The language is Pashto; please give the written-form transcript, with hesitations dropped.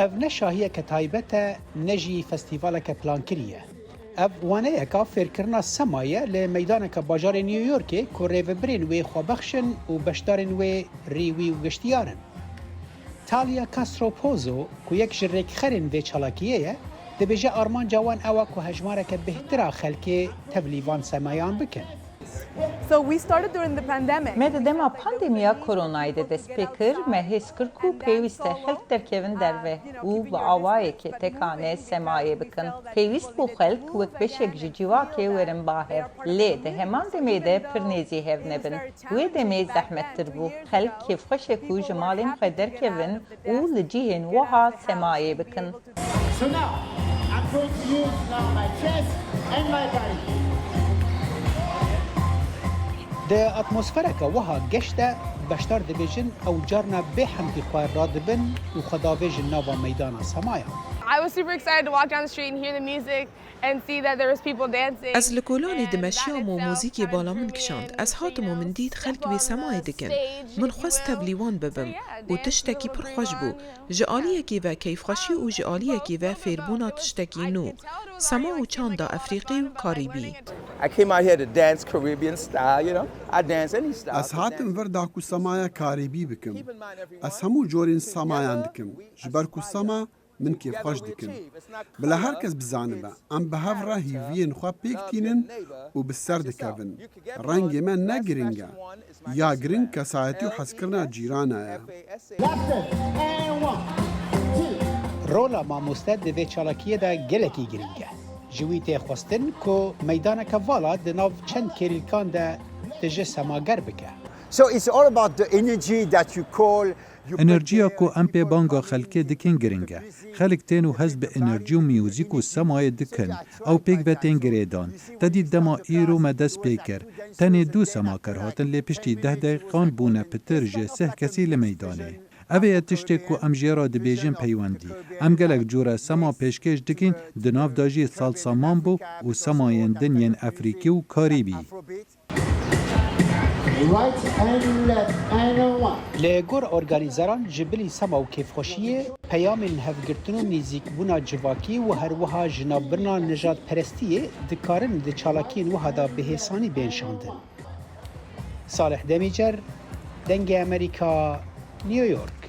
اف نشاهیه که تایبته نجی فستیواله که پلان کریه. اف وانه یکا فیرکرنا سمایه لمیدانه که باجار نیویورکه که ریوبرین وی خوابخشن و بشدارن وی ریوی و گشتیارن. تالیا کاستروپوزو که یک جرک خرین وی چالاکیه دبیجه آرمان جوان اوا که هجماره که بهتره خلکه تبلیوان سمایان بکن. So we started during the pandemic. Med dema pandemia koronaydı despekir mehiskir ku peviste xelk derkevin derve u ve avayê ke tekane semayê bikin. Pevist bu xelk wek beşek ji civakê werin bahev. Lê de heman demê de pir nêzî hev nebin. Wê demê zehmettir bû. Xelk kêfxweşek û ji malên xwe derkevin û li cihên wiha semayê bikin. So now, I'm going to use now my chest and my body. ده اتمسفره که وها گشته بشتر دبیجن او جارنا به حمدی خواه را دبن و خداویجن نوا میدان سمایا. I was super excited to walk down the street and hear the music and see that there was people dancing. از لکولانی دمشیام و موزیکی بالا من کشاند. از هاتم و من دید خلق وی سمای دکن. من خواست تبلیوان ببم و تشتکی پر خوش بو. جعالیه کی و کیف خوشی و جعالیه کی و فیربونا تشتکی نو. سما و چاندا افریقی و کاریبی. I came out here to dance Caribbean style, you know. I dance any style. از هاتم وردا کو سمایا کاریبی بکم. از همو جورین سمایان دکم. جبر کو سما من کیف خوش دکم. بلا هر کس بزانه ام به هفره هیوین خواه پیکتینن و بسر دکوین. رنگ من نگرینگه. یا گرینگ کسایتی و حسکرنا جیرانه. رولا ماموسته دوی چالاکیه ده گلکی گرینگه. جویت خواستن که میدان که والا دناو چند کلیکان ده تجه سماگر بکه. So it's all about the energy that you call. انرژیا کو ام پی بانگا خلک دکن گرینگه خلک تینو حزب انرژی و میوزیک و سمای دکن او پیک و تین گریدان تدی دما ایرو مدس پیکر تنی دو سماکر هاتن لی پشتی 10 دقیقان بونه پتر جه سه کسی لمیدانه اوه تشتی کو ام جیرا دبیجن پیوندی ام گلک جورا سما پیشکش دکن دناف داجی سال سامان بو و سماین دنین افریقی و کاریبی Right and left and one. لگور ارگانیزران جبلی سما و کیف خوشیه پیام الهفگرتن و نیزیک بونا جواکی و هر وها جنابرنا نجات پرستیه دکارن ده چالاکین وها دا بهسانی بینشاندن. صالح دمیجر دنگ امریکا نیویورک.